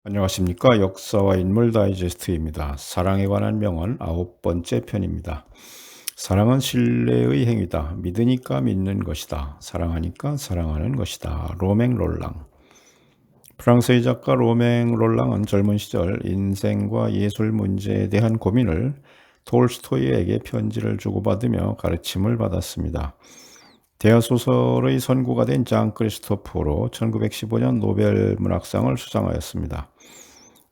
안녕하십니까. 역사와 인물 다이제스트입니다. 사랑에 관한 명언 9번째 편입니다. 사랑은 신뢰의 행위다. 믿으니까 믿는 것이다. 사랑하니까 사랑하는 것이다. 로맹 롤랑. 프랑스의 작가 로맹 롤랑은 젊은 시절 인생과 예술 문제에 대한 고민을 톨스토이에게 편지를 주고받으며 가르침을 받았습니다. 대하소설의 선구가 된 장 크리스토프로 1915년 노벨 문학상을 수상하였습니다.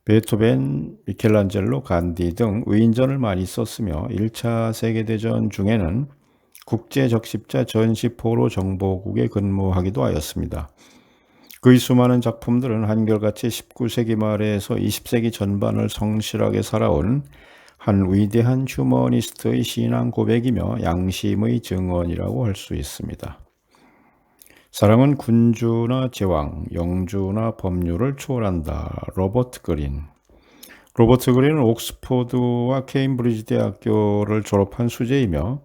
베토벤, 미켈란젤로, 간디 등 위인전을 많이 썼으며 1차 세계대전 중에는 국제적십자 전시포로 정보국에 근무하기도 하였습니다. 그의 수많은 작품들은 한결같이 19세기 말에서 20세기 전반을 성실하게 살아온 한 위대한 휴머니스트의 신앙 고백이며 양심의 증언이라고 할 수 있습니다. 사랑은 군주나 제왕, 영주나 법률을 초월한다. 로버트 그린. 로버트 그린은 옥스퍼드와 케임브리지 대학교를 졸업한 수재이며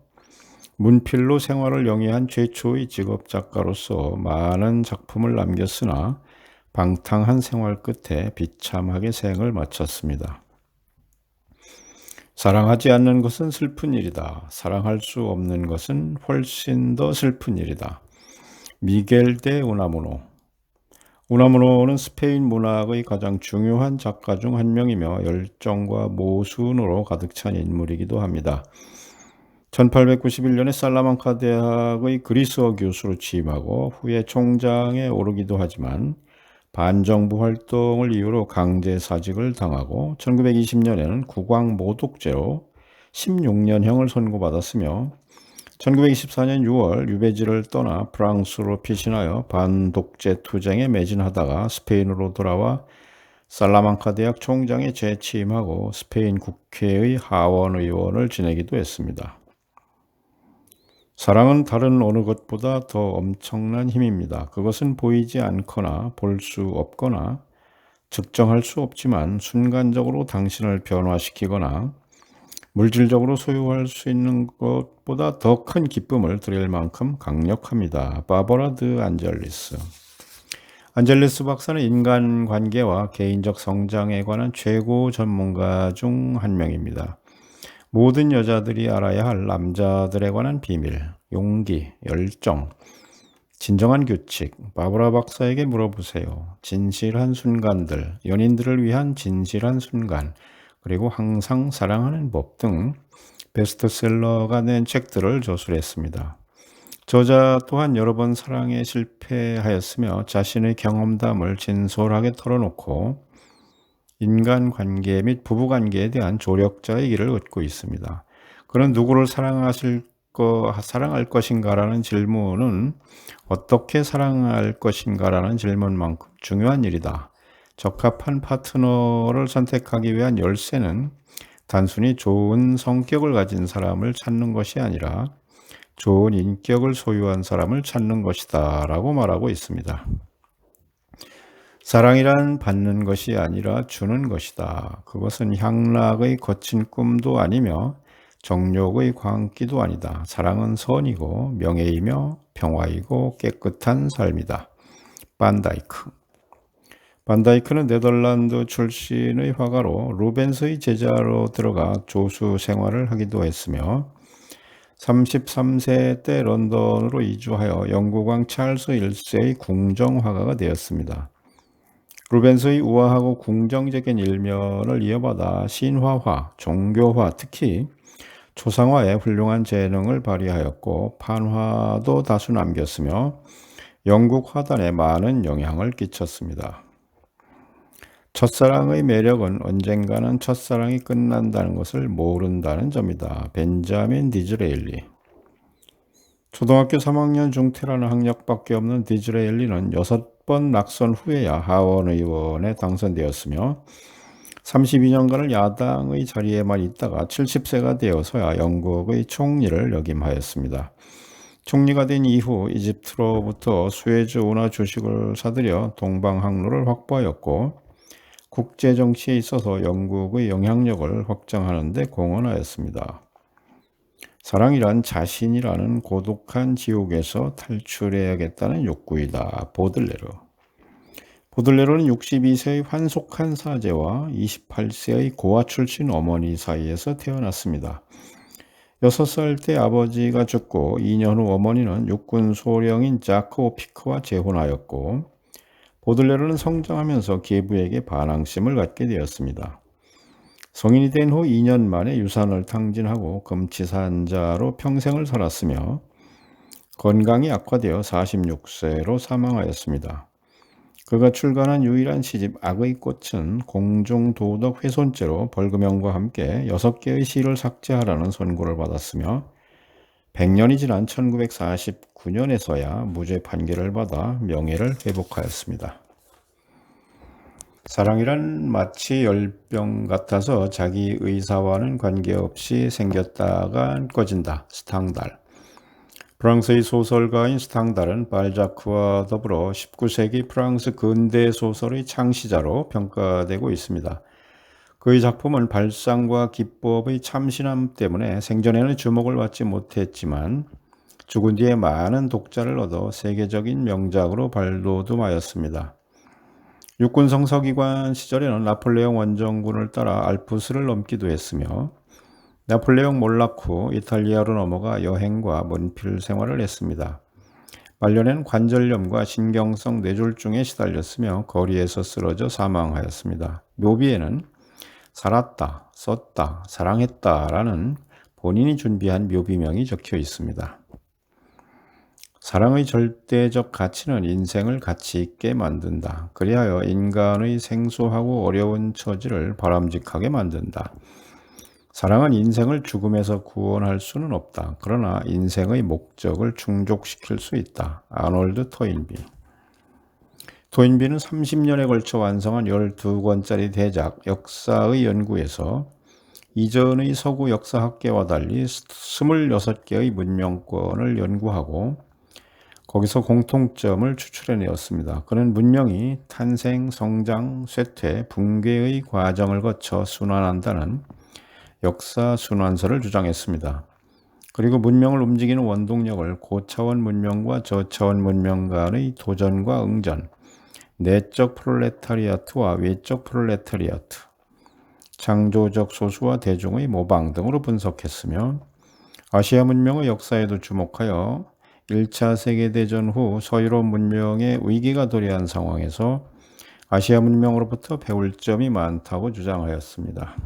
문필로 생활을 영위한 최초의 직업 작가로서 많은 작품을 남겼으나 방탕한 생활 끝에 비참하게 생을 마쳤습니다. 사랑하지 않는 것은 슬픈 일이다. 사랑할 수 없는 것은 훨씬 더 슬픈 일이다. 미겔 데 우나무노. 우나무노는 스페인 문학의 가장 중요한 작가 중 한 명이며 열정과 모순으로 가득 찬 인물이기도 합니다. 1891년에 살라망카 대학의 그리스어 교수로 취임하고 후에 총장에 오르기도 하지만 반정부 활동을 이유로 강제사직을 당하고 1920년에는 국왕 모독죄로 16년형을 선고받았으며 1924년 6월 유배지를 떠나 프랑스로 피신하여 반독재 투쟁에 매진하다가 스페인으로 돌아와 살라망카 대학 총장에 재취임하고 스페인 국회의 하원 의원을 지내기도 했습니다. 사랑은 다른 어느 것보다 더 엄청난 힘입니다. 그것은 보이지 않거나 볼 수 없거나 측정할 수 없지만 순간적으로 당신을 변화시키거나 물질적으로 소유할 수 있는 것보다 더 큰 기쁨을 드릴 만큼 강력합니다. 바버라 드 안젤리스. 안젤리스 박사는 인간관계와 개인적 성장에 관한 최고 전문가 중 한 명입니다. 모든 여자들이 알아야 할 남자들에 관한 비밀, 용기, 열정, 진정한 규칙, 바브라 박사에게 물어보세요. 진실한 순간들, 연인들을 위한 진실한 순간, 그리고 항상 사랑하는 법 등 베스트셀러가 낸 책들을 저술했습니다. 저자 또한 여러 번 사랑에 실패하였으며 자신의 경험담을 진솔하게 털어놓고 인간관계 및 부부관계에 대한 조력자의 길을 걷고 있습니다. 그는 누구를 사랑할 것인가라는 질문은 어떻게 사랑할 것인가라는 질문만큼 중요한 일이다. 적합한 파트너를 선택하기 위한 열쇠는 단순히 좋은 성격을 가진 사람을 찾는 것이 아니라 좋은 인격을 소유한 사람을 찾는 것이다 라고 말하고 있습니다. 사랑이란 받는 것이 아니라 주는 것이다. 그것은 향락의 거친 꿈도 아니며 정욕의 광기도 아니다. 사랑은 선이고 명예이며 평화이고 깨끗한 삶이다. 반다이크. 반다이크는 네덜란드 출신의 화가로 루벤스의 제자로 들어가 조수 생활을 하기도 했으며 33세 때 런던으로 이주하여 영국왕 찰스 1세의 궁정화가가 되었습니다. 루벤스의 우아하고 궁정적인 일면을 이어받아 신화화, 종교화, 특히 초상화에 훌륭한 재능을 발휘하였고 판화도 다수 남겼으며 영국 화단에 많은 영향을 끼쳤습니다. 첫사랑의 매력은 언젠가는 첫사랑이 끝난다는 것을 모른다는 점이다. 벤자민 디즈레일리. 초등학교 3학년 중퇴라는 학력밖에 없는 디즈레일리는 6번 낙선 후에야 하원 의원에 당선되었으며 32년간을 야당의 자리에만 있다가 70세가 되어서야 영국의 총리를 역임하였습니다. 총리가 된 이후 이집트로부터 수에즈 운하 주식을 사들여 동방 항로를 확보하였고 국제 정치에 있어서 영국의 영향력을 확장하는 데 공헌하였습니다. 사랑이란 자신이라는 고독한 지옥에서 탈출해야겠다는 욕구이다. 보들레르. 보들레로는 62세의 환속한 사제와 28세의 고아 출신 어머니 사이에서 태어났습니다. 6살 때 아버지가 죽고 2년 후 어머니는 육군 소령인 자크 오피크와 재혼하였고, 보들레로는 성장하면서 계부에게 반항심을 갖게 되었습니다. 성인이 된 후 2년 만에 유산을 탕진하고 금치산자로 평생을 살았으며 건강이 악화되어 46세로 사망하였습니다. 그가 출간한 유일한 시집 악의 꽃은 공중도덕 훼손죄로 벌금형과 함께 6개의 시를 삭제하라는 선고를 받았으며 100년이 지난 1949년에서야 무죄 판결을 받아 명예를 회복하였습니다. 사랑이란 마치 열병 같아서 자기 의사와는 관계없이 생겼다가 꺼진다. 스탕달. 프랑스의 소설가인 스탕달은 발자크와 더불어 19세기 프랑스 근대 소설의 창시자로 평가되고 있습니다. 그의 작품은 발상과 기법의 참신함 때문에 생전에는 주목을 받지 못했지만 죽은 뒤에 많은 독자를 얻어 세계적인 명작으로 발돋움하였습니다. 육군 성서기관 시절에는 나폴레옹 원정군을 따라 알프스를 넘기도 했으며 나폴레옹 몰락 후 이탈리아로 넘어가 여행과 문필 생활을 했습니다. 말년에는 관절염과 신경성 뇌졸중에 시달렸으며 거리에서 쓰러져 사망하였습니다. 묘비에는 살았다, 썼다, 사랑했다라는 본인이 준비한 묘비명이 적혀 있습니다. 사랑의 절대적 가치는 인생을 가치 있게 만든다. 그리하여 인간의 생소하고 어려운 처지를 바람직하게 만든다. 사랑은 인생을 죽음에서 구원할 수는 없다. 그러나 인생의 목적을 충족시킬 수 있다. 아놀드 토인비. 토인비는 30년에 걸쳐 완성한 12권짜리 대작 역사의 연구에서 이전의 서구 역사학계와 달리 26개의 문명권을 연구하고 거기서 공통점을 추출해내었습니다. 그는 문명이 탄생, 성장, 쇠퇴, 붕괴의 과정을 거쳐 순환한다는 역사 순환설을 주장했습니다. 그리고 문명을 움직이는 원동력을 고차원 문명과 저차원 문명 간의 도전과 응전, 내적 프롤레타리아트와 외적 프롤레타리아트, 창조적 소수와 대중의 모방 등으로 분석했으며 아시아 문명의 역사에도 주목하여 1차 세계대전 후 서유럽 문명의 위기가 도래한 상황에서 아시아 문명으로부터 배울 점이 많다고 주장하였습니다.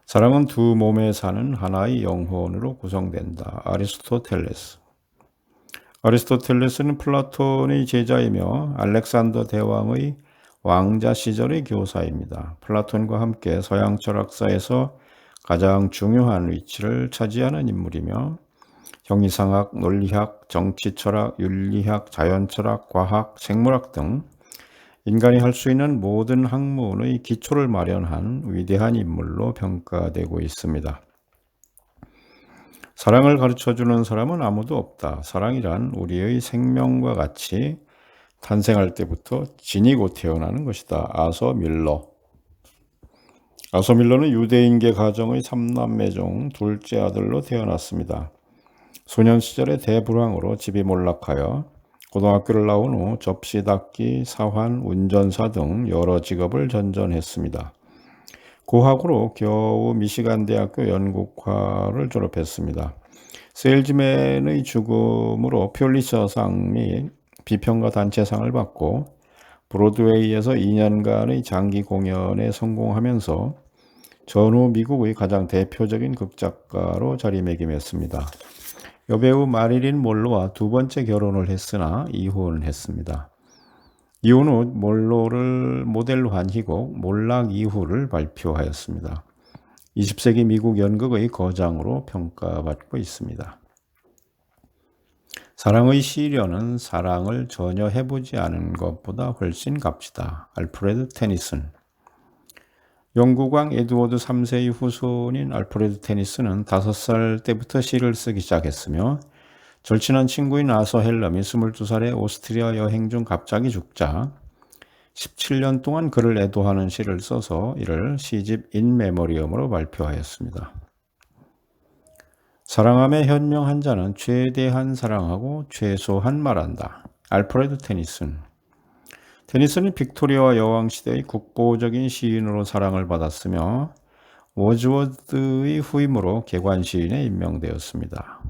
사랑은 두 몸에 사는 하나의 영혼으로 구성된다. 아리스토텔레스. 아리스토텔레스는 플라톤의 제자이며 알렉산더 대왕의 왕자 시절의 교사입니다. 플라톤과 함께 서양 철학사에서 가장 중요한 위치를 차지하는 인물이며 형이상학, 논리학, 정치철학, 윤리학, 자연철학, 과학, 생물학 등 인간이 할 수 있는 모든 학문의 기초를 마련한 위대한 인물로 평가되고 있습니다. 사랑을 가르쳐주는 사람은 아무도 없다. 사랑이란 우리의 생명과 같이 탄생할 때부터 지니고 태어나는 것이다. 아서 밀러. 아서 밀러는 유대인계 가정의 3남매 중 둘째 아들로 태어났습니다. 소년 시절에 대불황으로 집이 몰락하여 고등학교를 나온 후 접시 닦기, 사환, 운전사 등 여러 직업을 전전했습니다. 고학으로 겨우 미시간 대학교 연극과를 졸업했습니다. 세일즈맨의 죽음으로 퓰리처상 및 비평가 단체상을 받고 브로드웨이에서 2년간의 장기 공연에 성공하면서 전후 미국의 가장 대표적인 극작가로 자리매김했습니다. 여배우 마릴린 몰로와 두 번째 결혼을 했으나 이혼했습니다. 이혼 후 몰로를 모델로 한 희곡 몰락 이후를 발표하였습니다. 20세기 미국 연극의 거장으로 평가받고 있습니다. 사랑의 시련은 사랑을 전혀 해보지 않은 것보다 훨씬 값지다. 알프레드 테니슨. 영국왕 에드워드 3세의 후손인 알프레드 테니슨은 5살 때부터 시를 쓰기 시작했으며 절친한 친구인 아서 헬럼이 22살에 오스트리아 여행 중 갑자기 죽자 17년 동안 그를 애도하는 시를 써서 이를 시집 인 메모리엄으로 발표하였습니다. 사랑함에 현명한 자는 최대한 사랑하고 최소한 말한다. 알프레드 테니슨. 데니슨은 빅토리아와 여왕 시대의 국보적인 시인으로 사랑을 받았으며 워즈워드의 후임으로 개관 시인에 임명되었습니다.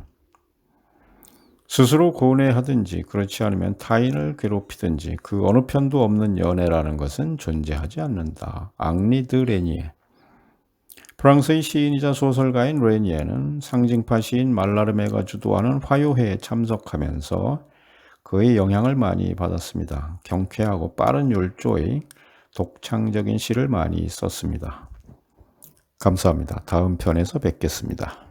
스스로 고뇌하든지 그렇지 않으면 타인을 괴롭히든지 그 어느 편도 없는 연애라는 것은 존재하지 않는다. 앙리 드 레니에. 프랑스의 시인이자 소설가인 레니에는 상징파 시인 말라르메가 주도하는 화요회에 참석하면서 그의 영향을 많이 받았습니다. 경쾌하고 빠른 율조의 독창적인 시를 많이 썼습니다. 감사합니다. 다음 편에서 뵙겠습니다.